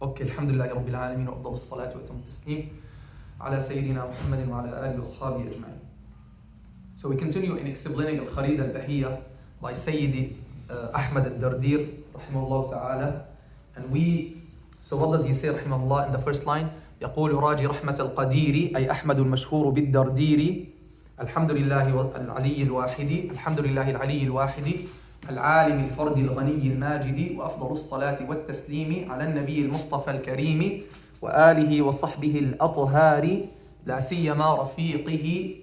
Okay, alhamdulillah rabbil alameen wa afdal as-salatu wa atam taslim ala sayyidina Muhammadin wa ala alihi wa ashabihi ajma'in. So we continue in explaining Al-Kharedda Made by Sayyidi Ahmad al-Dardir rahimahullah ta'ala. And so what does he say rahimahullah in the first line? يقول راجي رحمة القدير أي أحمد المشهور بالدردير الحمد لله العلي الواحد الحمد لله العلي الواحد العالم الفرد الغني الماجد وأفضل الصلاة والتسليم على النبي المصطفى الكريم وآله وصحبه الأطهار لا سيما رفيقه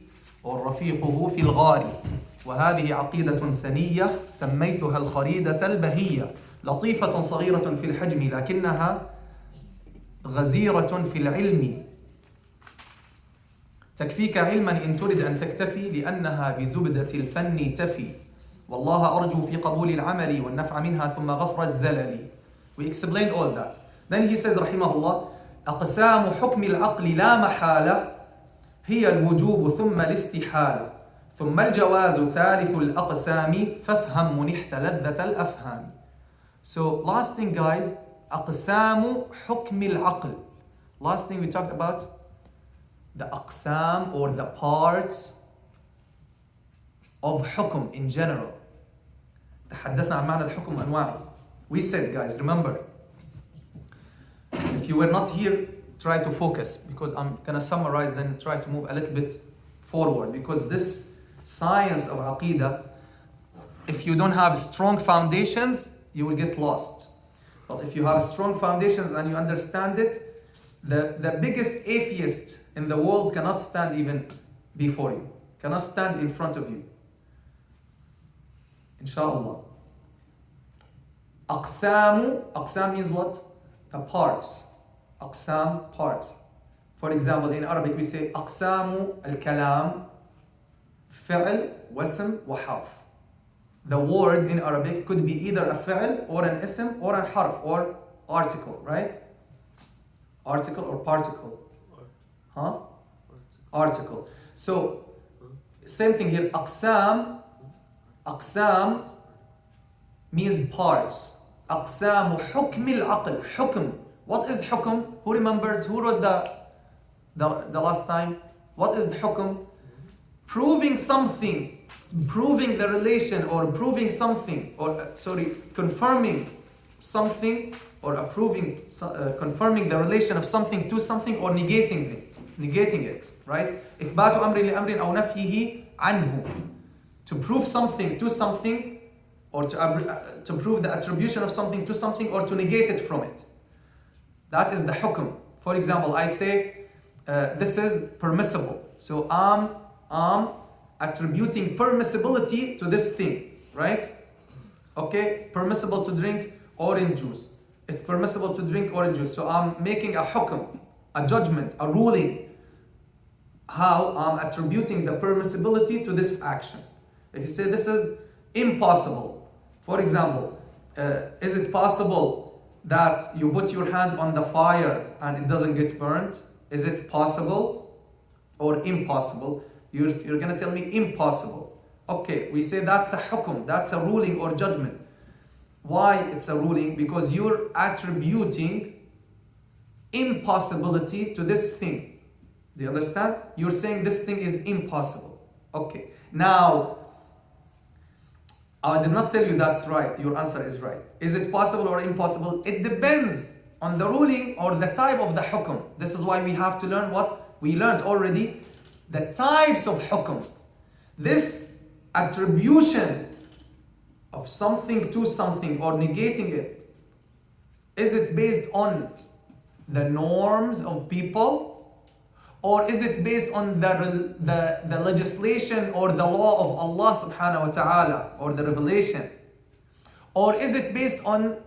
ورفيقه في الغار. وهذه عقيدة سنية سميتها الخريدة البهية لطيفة صغيرة في الحجم لكنها غزيرة في العلم تكفيك علما إن ترد أن تكتفي لأنها بزبدة الفن تفي والله أرجو في قبول العمل والنفع منها ثم غفر الزلل. We explained all that. Then he says رحمه الله أقسام حكم العقل لا محالة هي الوجوب ثم الاستحالة ثم الجواز ثالث الأقسام فافهم منحت لذة الأفهام. So last thing guys, أقسام حكم العقل. Last thing we talked about the أقسام or the parts of حكم in general. تحدثنا عن معنى الحكم وأنواعه. We said guys, remember, if you were not here, try to focus because I'm gonna summarize then try to move a little bit forward because this science of Aqidah, if you don't have strong foundations, you will get lost. But if you have strong foundations and you understand it, the biggest atheist in the world cannot stand even before you, cannot stand in front of you. Inshallah. Aqsam means what? The parts. Aqsam, parts. For example, in Arabic we say Aqsamu al-kalam, fi'l, wasm, wa harf. The word in Arabic could be either a fi'l or an ism or a harf or article, right? Article or particle? Huh? Article. So, same thing here. Aqsam means parts. Aqsamu hukm al-aql. Hukm. What is hukum? Who remembers? Who wrote the last time? What is the hukum? Proving something, proving the relation or proving something, or confirming something or approving, confirming the relation of something to something or negating it, right? إثبات أمر لأمر أو نفيه عنه. To prove something to something or to prove the attribution of something to something or to negate it from it. That is the hukum. For example, I say this is permissible. So I'm attributing permissibility to this thing, right? Okay, permissible to drink orange juice. It's permissible to drink orange juice. So I'm making a hukum, a judgment, a ruling. How I'm attributing the permissibility to this action. If you say this is impossible, for example, is it possible that you put your hand on the fire and it doesn't get burnt? Is it possible or impossible? You're going to tell me impossible. Okay, we say that's a hukum, that's a ruling or judgment. Why it's a ruling? Because you're attributing impossibility to this thing. Do you understand? You're saying this thing is impossible. Okay, now, I did not tell you that's right. Your answer is right. Is it possible or impossible? It depends on the ruling or the type of the hukum. This is why we have to learn what we learned already. The types of hukum. This attribution of something to something or negating it, is it based on the norms of people? Or is it based on the legislation or the law of Allah subhanahu wa ta'ala or the revelation? Or is it based on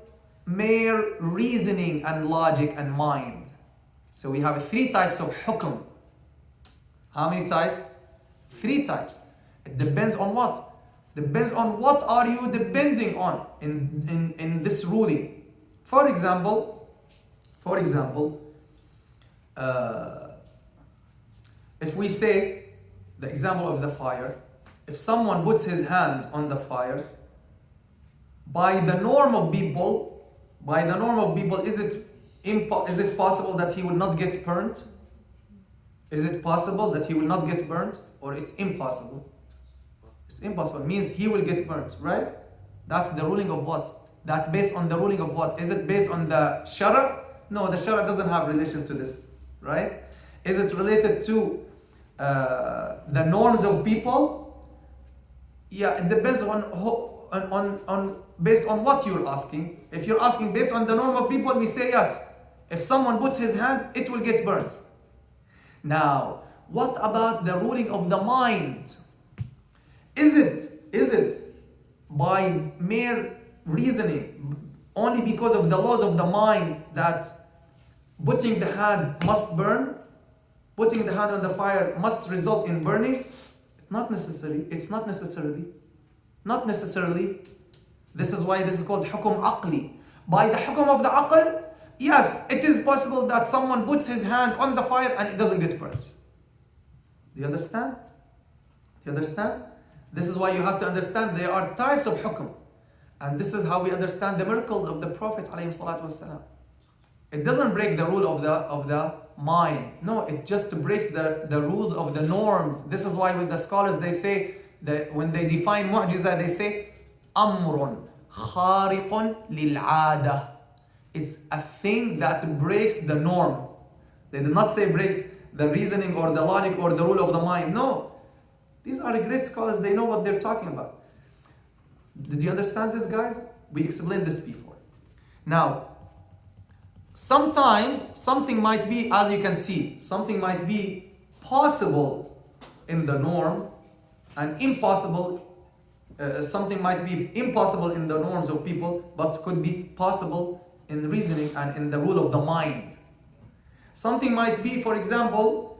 mere reasoning and logic and mind? So we have 3 types of hukum. How many types? 3 types. It depends on what? Depends on what are you depending on in this ruling. For example, if we say the example of the fire, if someone puts his hand on the fire, by the norm of people, is it Is it possible that he will not get burnt? Is it possible that he will not get burnt? Or it's impossible? It's impossible. It means he will get burnt, right? That's the ruling of what? That's based on the ruling of what? Is it based on the shar'i? No, the shar'i doesn't have relation to this, right? Is it related to the norms of people? Yeah, it depends on based on what you're asking. If you're asking based on the norm of people, we say yes. If someone puts his hand, it will get burnt. Now, what about the ruling of the mind? Is it by mere reasoning, only because of the laws of the mind, that putting the hand must burn? Putting the hand on the fire must result in burning? Not necessarily. It's not necessarily. Not necessarily. This is why this is called Hukum Aqli. By the Hukum of the Aql, yes, it is possible that someone puts his hand on the fire and it doesn't get burnt. Do you understand? Do you understand? This is why you have to understand there are types of Hukum. And this is how we understand the miracles of the Prophet ﷺ. It doesn't break the rule of the mind. No, it just breaks the rules of the norms. This is why with the scholars they say that when they define mu'jiza, they say amrun khariqun lil'ada. It's a thing that breaks the norm. They do not say breaks the reasoning or the logic or the rule of the mind. No. These are great scholars, they know what they're talking about. Did you understand this, guys? We explained this before. Now, sometimes something might be, as you can see, something might be possible in the norm and impossible. Something might be impossible in the norms of people, but could be possible in reasoning and in the rule of the mind. Something might be, for example,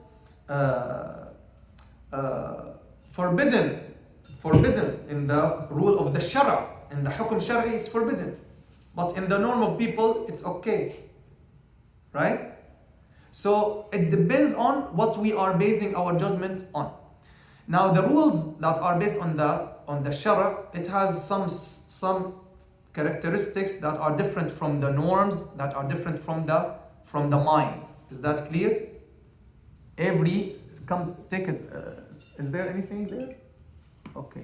forbidden in the rule of the shar'i. In the hukum shar'i, it's forbidden. But in the norm of people, it's okay. Right? So it depends on what we are basing our judgment on. Now the rules that are based on the shar'i, it has some characteristics that are different from the norms, that are different from the mind. Is that clear? Come take it. Is there anything there? Okay.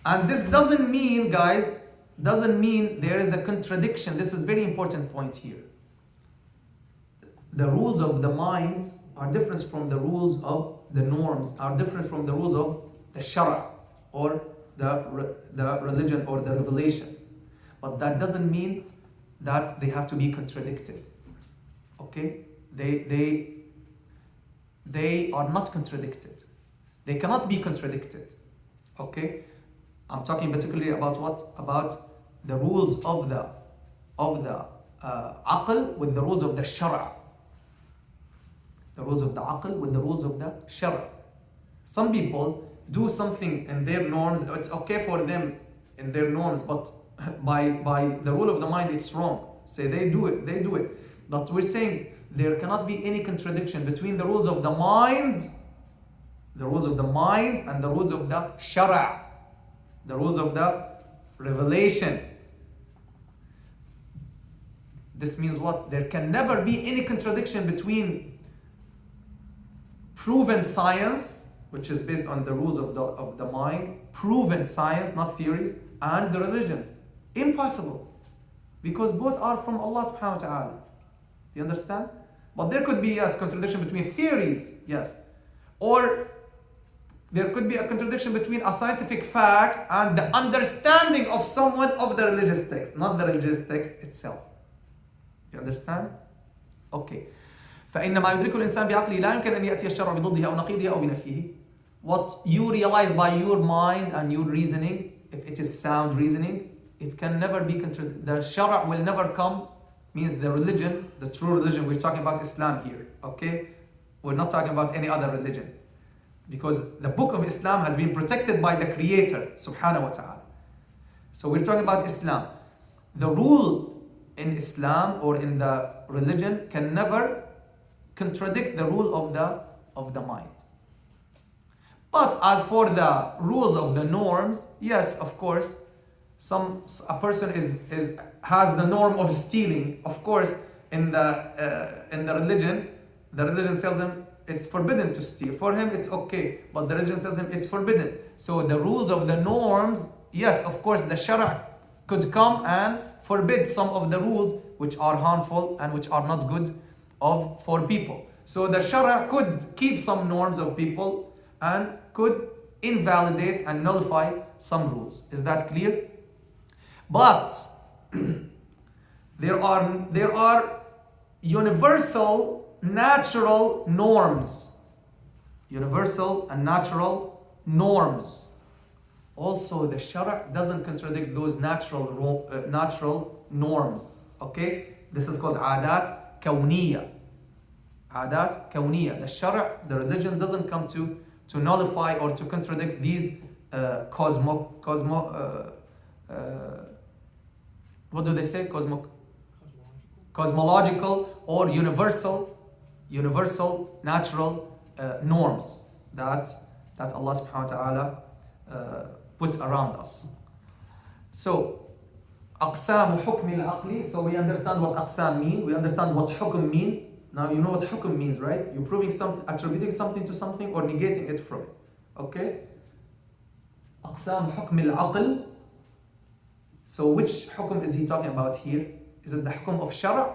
And this doesn't mean, guys, there is a contradiction. This is a very important point here. The rules of the mind are different from the rules of the norms, are different from the rules of the shar'i or the religion or the revelation. But that doesn't mean that they have to be contradicted. Okay? They are not contradicted. They cannot be contradicted. Okay? I'm talking particularly about what? About the rules of the aql with the rules of the shar'i. The rules of the aql with the rules of the shar'i. Some people do something in their norms, it's okay for them in their norms, but by the rule of the mind it's wrong. Say they do it. But we're saying there cannot be any contradiction between the rules of the mind and the rules of the shar'i, the rules of the revelation. This means what? There can never be any contradiction between proven science, which is based on the rules of the mind, proven science, not theories, and the religion. Impossible. Because both are from Allah subhanahu wa ta'ala. Do you understand? But there could be, yes, contradiction between theories, yes. Or there could be a contradiction between a scientific fact and the understanding of someone of the religious text, not the religious text itself. You understand? Okay. فإن ما يدركه الإنسان بعقله لا يمكن أن يأتي الشرع بضده أو نقيضه أو بنفيه. What you realize by your mind and your reasoning, if it is sound reasoning, it can never be contradicted. The shara will never come, means the religion, the true religion. We're talking about Islam here, okay? We're not talking about any other religion. Because the book of Islam has been protected by the Creator, subhanahu wa ta'ala. So we're talking about Islam. The rule in Islam or in the religion can never contradict the rule of the mind. But as for the rules of the norms, yes, of course, a person is has the norm of stealing, of course, in the religion, the religion tells him it's forbidden to steal. For him, it's okay, but the religion tells him it's forbidden. So the rules of the norms, yes, of course, the shara could come and forbid some of the rules which are harmful and which are not good for people. So the shara could keep some norms of people and could invalidate and nullify some rules. Is that clear? But there are universal natural norms. Universal and natural norms. Also, the shara doesn't contradict those natural norms. Okay? This is called adat kawniya. Adat kawniya. The shara, the religion, doesn't come to nullify or to contradict these what do they say? Cosmological or universal natural norms that Allah subhanahu wa ta'ala put around us. So aqsam hukm al-aqli, so we understand what aqsam mean, we understand what hukum mean. Now you know what hukum means, right? You're proving something, attributing something to something or negating it from it. Okay? Aqsam hukm al-aql. So which hukum is he talking about here? Is it the hukum of shara?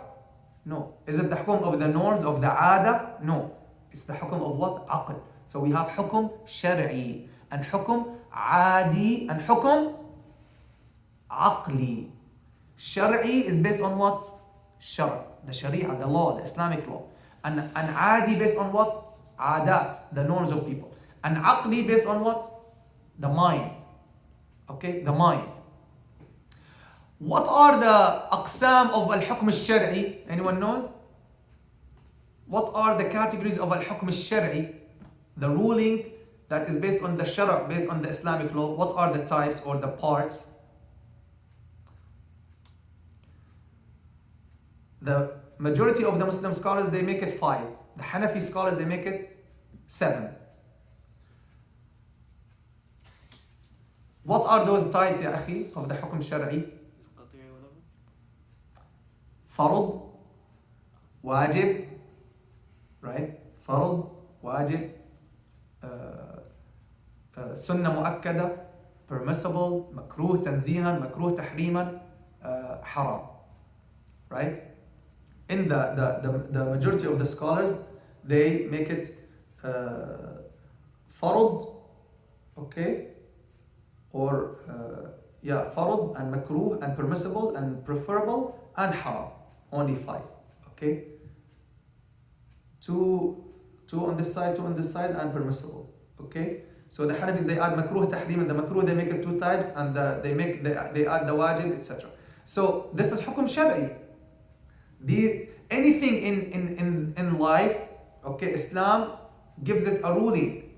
No. Is it the hukum of the norms of the ada? No. It's the hukum of what? Aql. So we have hukum shar'i and hukum adi and hukum aqli. Shar'i is based on what? Shara, the sharia, the law, the Islamic law. And adi based on what? Adat, the norms of people. And aqli based on what? The mind. Okay, the mind. What are the aqsam of al-hukm al-shar'i? Anyone knows? What are the categories of al-hukm al-shar'i? The ruling that is based on the shara, based on the Islamic law. What are the types or the parts? The majority of the Muslim scholars, they make it 5. The Hanafi scholars, they make it 7. What are those types, ya akhi, of the hukm shar'i? Farud, wajib, right? Farud, wajib, sunnah mu'akkada, permissible, makruh tanzihan, makruh tahriman, haram, right? In the majority of the scholars, they make it farud, okay, or farud and makruh and permissible and preferable and haram. Only 5, okay? Two on this side, 2 on this side, and permissible, okay? So the Hanafis, they add makruh tahrim, and the makruh they make it 2 types, and they add the wajib, etc. So this is hukum shar'i. Anything in life, okay, Islam gives it a ruling.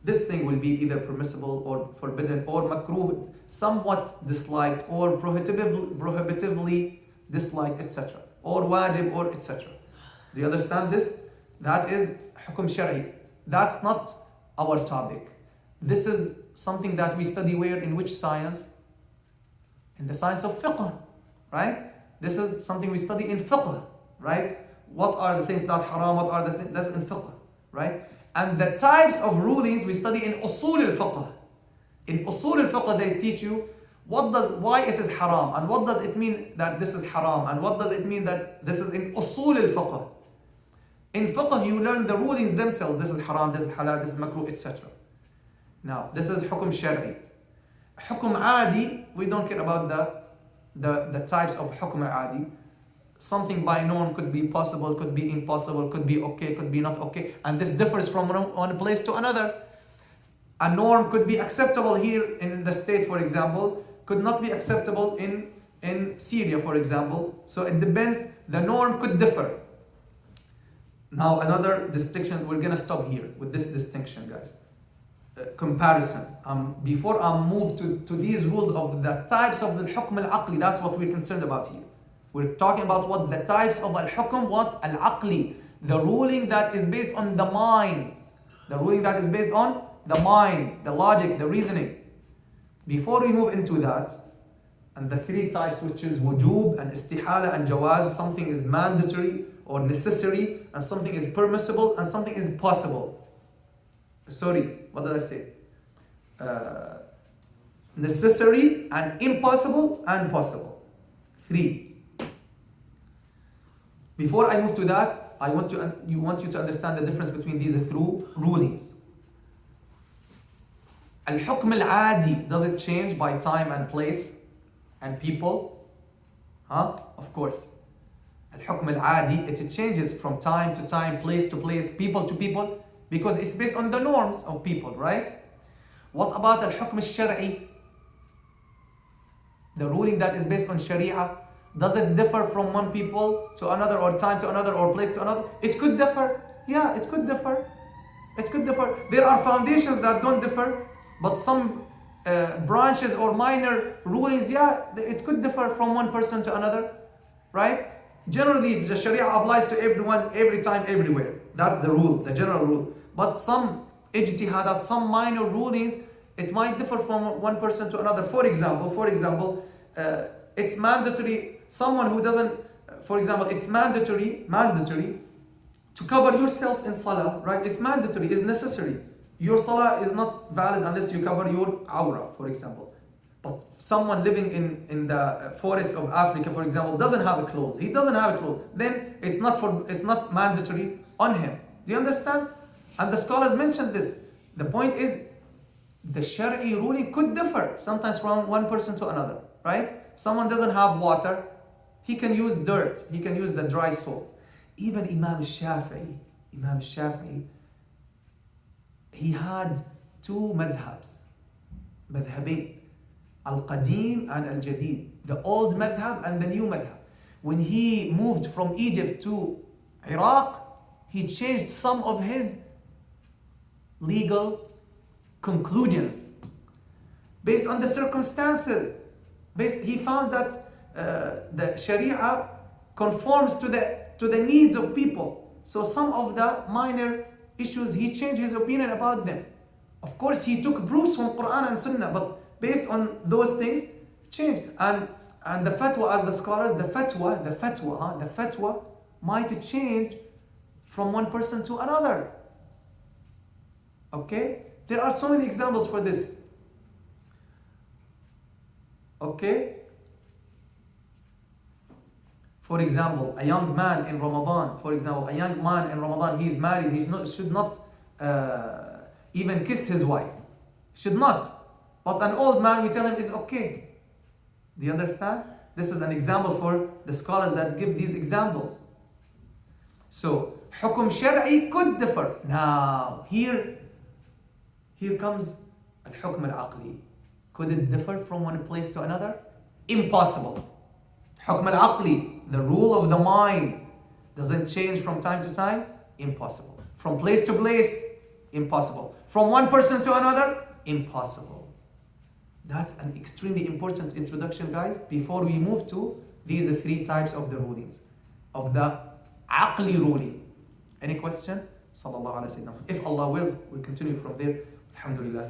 This thing will be either permissible or forbidden or makruh, somewhat disliked or prohibitively disliked, etc. Or wajib or etc. Do you understand this? That is hukum shar'i. That's not our topic. This is something that we study where? In which science? In the science of fiqh, right? This is something we study in fiqh, right? What are the things that haram, what are the things that's in fiqh, right? And the types of rulings we study in usul al-fiqh. In usul al-fiqh they teach you why it is haram, and what does it mean that this is haram, and what does it mean that this is in usul al-fiqh. In fiqh you learn the rulings themselves. This is haram, this is halal, this is makruh, etc. Now this is hukum shar'i. Hukum adi, we don't care about the types of hukum adi. Something by norm could be possible, could be impossible, could be okay, could be not okay, and this differs from one place to another. A norm could be acceptable here in the state, for example, could not be acceptable in Syria, for example. So it depends, the norm could differ. Now another distinction, we're gonna stop here with this distinction, guys. Comparison. Before I move to these rules of the types of the hukm al-aqli, that's what we're concerned about here. We're talking about what the types of al-hukm, what al-aqli, the ruling that is based on the mind. The ruling that is based on the mind, the logic, the reasoning. Before we move into that, And the three types, which is wujub and istihala and jawaz, something is mandatory or necessary, and something is permissible, and something is possible. Sorry, what did I say? Necessary and impossible and possible. Three. Before I move to that, I want you to understand the difference between these three rulings. Al-Hukm al-Adi, does it change by time and place and people? Of course. Al-Hukm al-Adi, it changes from time to time, place to place, people to people, because it's based on the norms of people, right? What about Al-Hukm al-Shar'i? The ruling that is based on Sharia, does it differ from one people to another, or time to another, or place to another? It could differ. Yeah, it could differ. It could differ. There are foundations that don't differ, but some branches or minor rulings, yeah, it could differ from one person to another, right? Generally, the Sharia applies to everyone, every time, everywhere. That's the rule, the general rule. But some ijtihadat, some minor rulings, it might differ from one person to another. For example, it's mandatory, someone who doesn't, for example, it's mandatory to cover yourself in salah, right? It's mandatory, it's necessary. Your salah is not valid unless you cover your aura, for example. But someone living in the forest of Africa, for example, doesn't have clothes. He doesn't have clothes. Then it's not mandatory on him. Do you understand? And the scholars mentioned this. The point is, the shar'i ruling could differ sometimes from one person to another, right? Someone doesn't have water, he can use dirt, he can use the dry soil. Even Imam Shafi'i, he had two madhabin, Al-Qadim and Al-Jadid, the old madhab and the new madhab. When he moved from Egypt to Iraq, he changed some of his legal conclusions based on the circumstances. He found that the Sharia conforms to the needs of people. So some of the minor issues, he changed his opinion about them. Of course, he took proofs from Quran and Sunnah, but based on those things, changed. And the fatwa, as the scholars, the fatwa might change from one person to another. Okay? There are so many examples for this. Okay? For example, a young man in Ramadan, he is married, should not even kiss his wife. Should not. But an old man, we tell him, is okay. Do you understand? This is an example for the scholars that give these examples. So, Hukum Shar'i could differ. Now, here comes Al-Hukm Al-Aqli. Could it differ from one place to another? Impossible. Hukm Al-Aqli, the rule of the mind, doesn't change from time to time? Impossible. From place to place? Impossible. From one person to another? Impossible. That's an extremely important introduction, guys, before we move to these three types of the rulings, of the Aqli ruling. Any question? Sallallahu Alaihi Wasallam. If Allah wills, we'll continue from there. Alhamdulillah.